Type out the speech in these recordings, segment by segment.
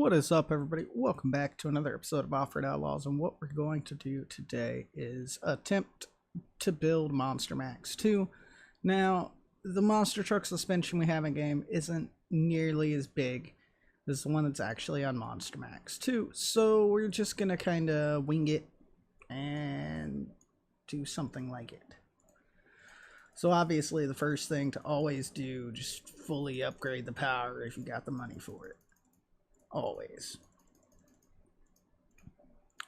What is up, everybody? Welcome back to another episode of Offroad Outlaws, and what we're going to do today is attempt to build Monstermax 2. Now, the monster truck suspension we have in game isn't nearly as big as the one that's actually on Monstermax 2, so we're just gonna kind of wing it and do something like it. So obviously the first thing to always do, just fully upgrade the power if you got the money for it. Always.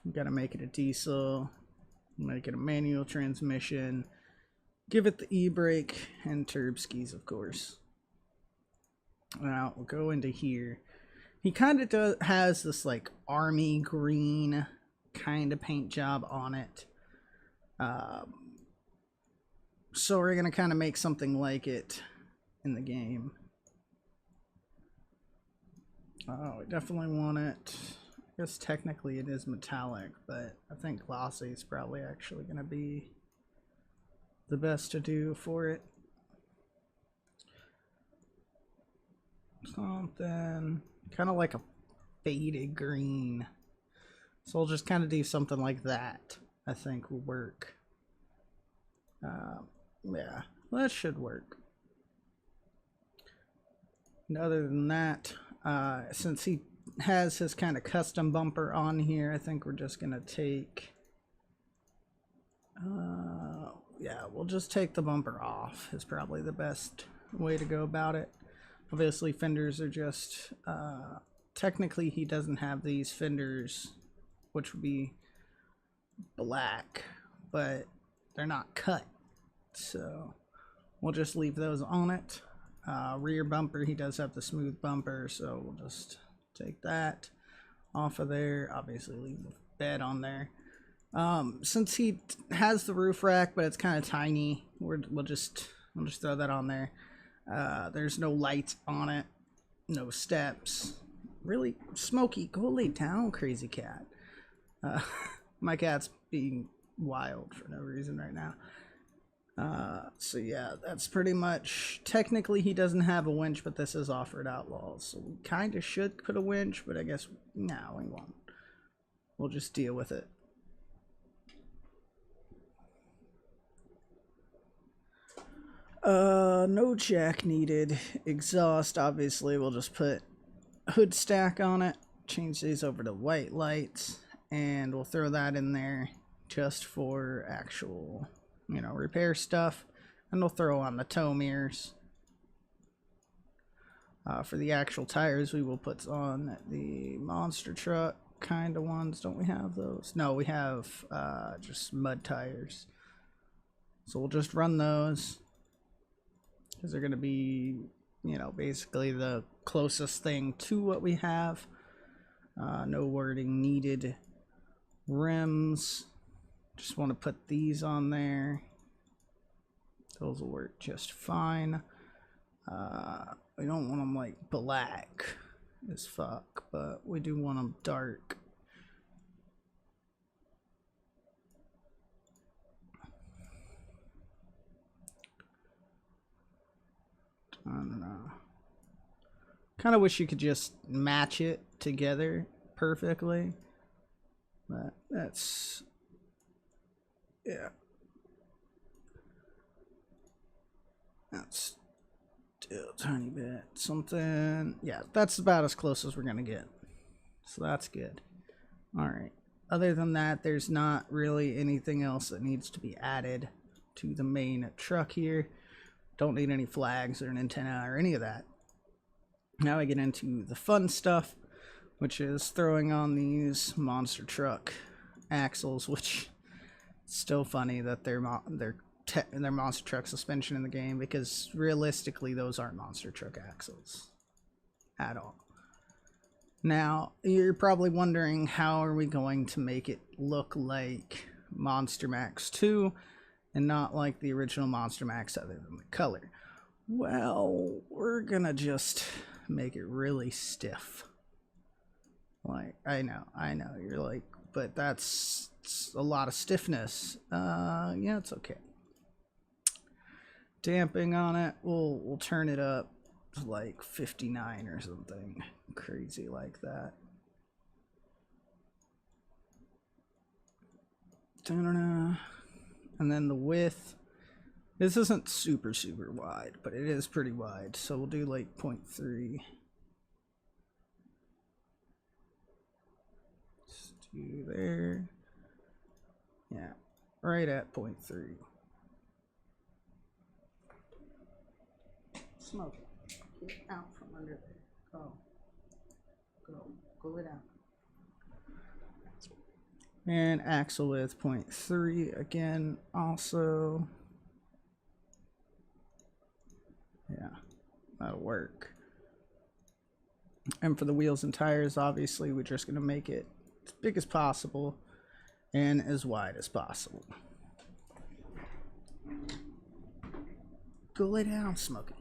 We gotta make it a diesel, make it a manual transmission, give it the e-brake, and turb skis, of course. Now we'll go into here. He kind of has this like army green kind of paint job on it. So we're gonna kind of make something like it in the game. Oh, we definitely want it. I guess technically it is metallic, but I think glossy is probably actually going to be the best to do for it. Something kind of like a faded green. So we'll just kind of do something like that. I think will work. Yeah, that should work. And other than that, since he has his kind of custom bumper on here, I think we're just gonna take yeah, we'll just take the bumper off is probably the best way to go about it. Obviously fenders are just technically he doesn't have these fenders, which would be black, but they're not cut, so we'll just leave those on it. Rear bumper, he does have the smooth bumper, so we'll just take that off of there. Obviously leave the bed on there. Since he has the roof rack, but it's kind of tiny, we'll just throw that on there. There's no lights on it, no steps. Really smoky. Go lay down, crazy cat. My cat's being wild for no reason right now. So yeah, that's pretty much, technically he doesn't have a winch, but this is Offroad Outlaws, so we kind of should put a winch, but I guess, no, we won't. We'll just deal with it. No jack needed. Exhaust, obviously, we'll just put hood stack on it, change these over to white lights, and we'll throw that in there just for actual, you know, repair stuff, and we'll throw on the tow mirrors. For the actual tires, we will put on the monster truck kind of ones. Don't we have those? No, we have just mud tires. So we'll just run those because they're going to be, you know, basically the closest thing to what we have. No wording needed. Rims, just want to put these on there. Those will work just fine. We don't want them like black as fuck, but we do want them dark. I don't know. Kind of wish you could just match it together perfectly, but that's, yeah. That's still a tiny bit. Something, yeah, that's about as close as we're gonna get. So that's good. Alright. Other than that, there's not really anything else that needs to be added to the main truck here. Don't need any flags or an antenna or any of that. Now I get into the fun stuff, which is throwing on these monster truck axles, which is still funny that they're monster truck suspension in the game, because realistically those aren't monster truck axles at all. Now you're probably wondering, how are we going to make it look like Monstermax 2 and not like the original Monstermax other than the color? Well, we're gonna just make it really stiff. Like, I know you're like, but that's a lot of stiffness. Yeah, it's okay. Damping on it, we'll turn it up to like 59 or something crazy like that. And then the width, this isn't super wide, but it is pretty wide, so we'll do like 0.3. Let's do there. Yeah, right at 0.3. Smoke it. Get out from under there. Go lay down. And axle width 0.3 again, also. Yeah, that'll work. And for the wheels and tires, obviously, we're just going to make it as big as possible and as wide as possible. Go lay down, Smokey.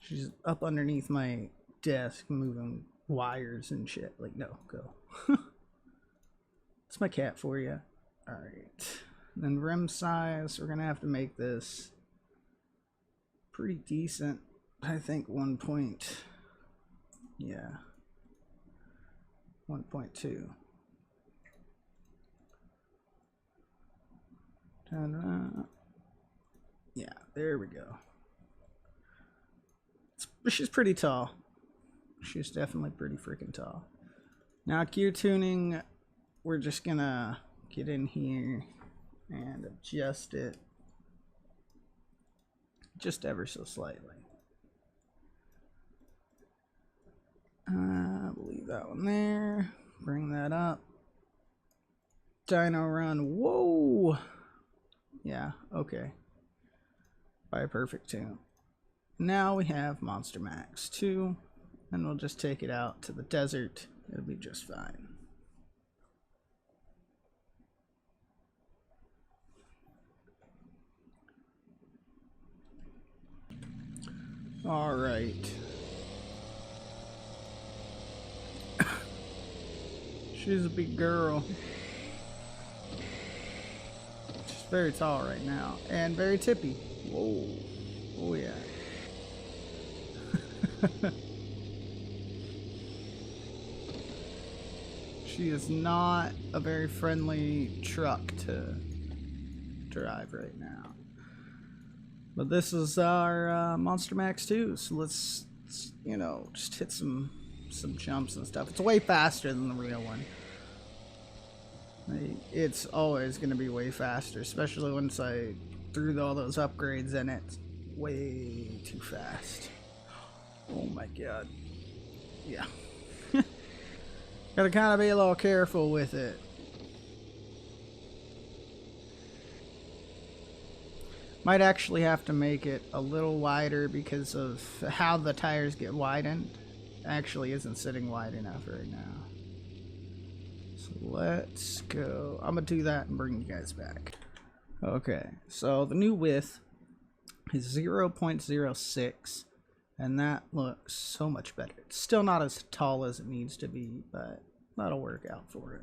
She's up underneath my desk moving wires and shit. Like, no, go. It's my cat for you. Alright. Then rim size, we're going to have to make this pretty decent. I think 1.2. Yeah, there we go. She's pretty tall. She's definitely pretty freaking tall. Now gear tuning, we're just gonna get in here and adjust it just ever so slightly. We'll leave that one there. Bring that up. Dyno run. Whoa! Yeah, okay. By a perfect tune. Now we have Monstermax 2, and we'll just take it out to the desert. It'll be just fine. All right. She's a big girl. She's very tall right now and very tippy. Whoa. Oh yeah. She is not a very friendly truck to drive right now. But this is our Monstermax 2, so let's, you know, just hit some jumps and stuff. It's way faster than the real one. It's always going to be way faster, especially once I threw all those upgrades in it. Way too fast. Oh my god. Yeah. Gotta kind of be a little careful with it. Might actually have to make it a little wider because of how the tires get widened. Actually isn't sitting wide enough right now. So let's go. I'm gonna do that and bring you guys back. Okay, so the new width is 0.06, and that looks so much better. It's still not as tall as it needs to be, but that'll work out for it.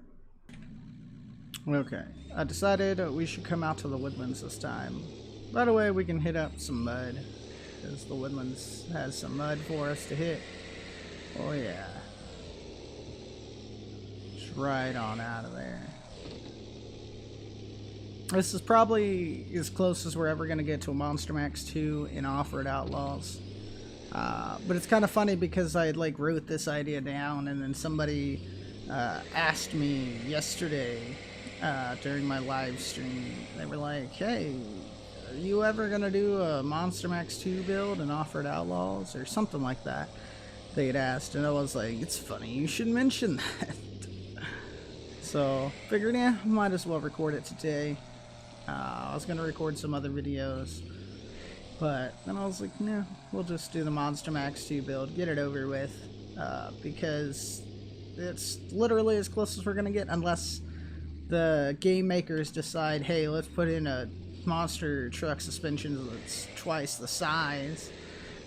Okay, I decided we should come out to the woodlands this time. Right away, we can hit up some mud, because the woodlands has some mud for us to hit. Oh yeah. Just right on out of there. This is probably as close as we're ever going to get to a Monstermax 2 in Offroad Outlaws. But it's kind of funny because I like wrote this idea down, and then somebody asked me yesterday during my live stream. They were like, hey, are you ever going to do a Monstermax 2 build in Offroad Outlaws or something like that? They had asked, and I was like, it's funny you should mention that. So figured, yeah, might as well record it today. I was going to record some other videos, but then I was like, nah, we'll just do the Monstermax 2 build, get it over with, because it's literally as close as we're going to get, unless the game makers decide, hey, let's put in a monster truck suspension that's twice the size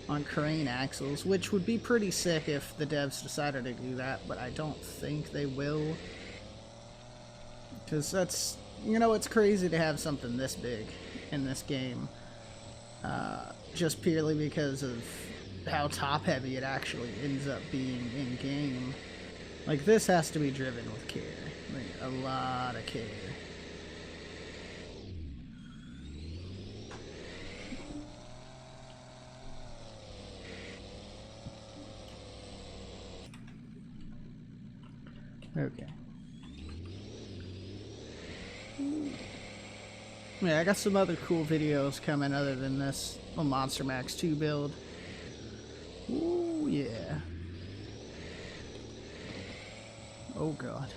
on crane axles, which would be pretty sick if the devs decided to do that, but I don't think they will. Because that's, you know, it's crazy to have something this big in this game. just purely because of how top heavy it actually ends up being in game. Like, this has to be driven with care, like a lot of care. Okay. Yeah, I got some other cool videos coming other than this Monstermax 2 build. Ooh, yeah. Oh god.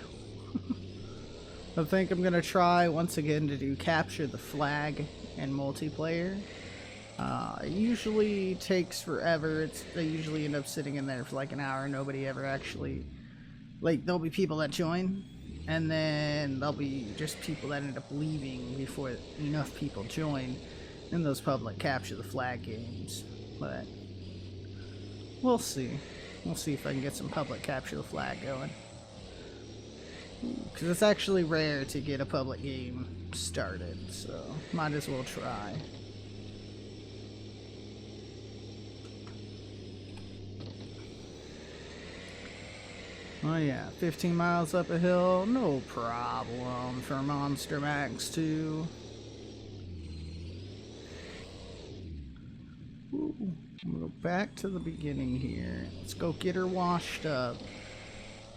I think I'm gonna try once again to do capture the flag and multiplayer. It usually takes forever. They usually end up sitting in there for like an hour. Nobody ever actually, like, there'll be people that join, and then there'll be just people that end up leaving before enough people join in those public capture the flag games. But we'll see. We'll see if I can get some public capture the flag going. Because it's actually rare to get a public game started, so might as well try. Oh yeah, 15 miles up a hill, no problem for Monstermax 2. Ooh, I'm gonna go back to the beginning here. Let's go get her washed up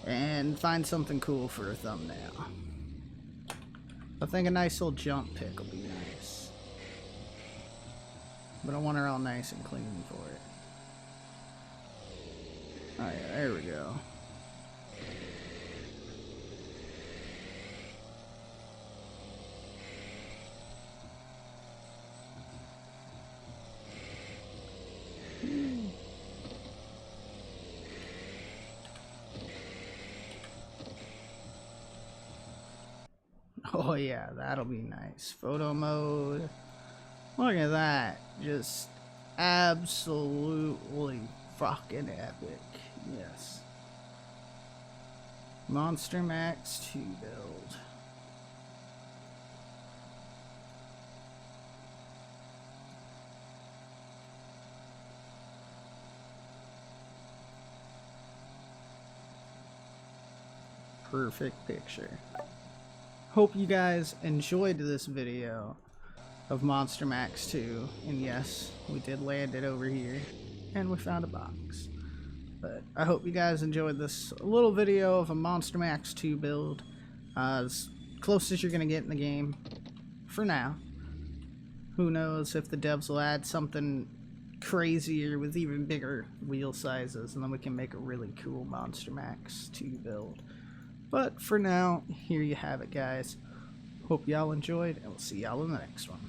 and find something cool for a thumbnail. I think a nice little jump pic will be nice. But I want her all nice and clean for it. Oh yeah, there we go. Oh yeah, that'll be nice. Photo mode. Look at that. Just absolutely fucking epic. Yes. Monstermax 2 build. Perfect picture. Hope you guys enjoyed this video of Monstermax 2, and yes, we did land it over here, and we found a box. But I hope you guys enjoyed this little video of a Monstermax 2 build, as close as you're gonna get in the game, for now. Who knows if the devs will add something crazier with even bigger wheel sizes, and then we can make a really cool Monstermax 2 build. But for now, here you have it, guys. Hope y'all enjoyed, and we'll see y'all in the next one.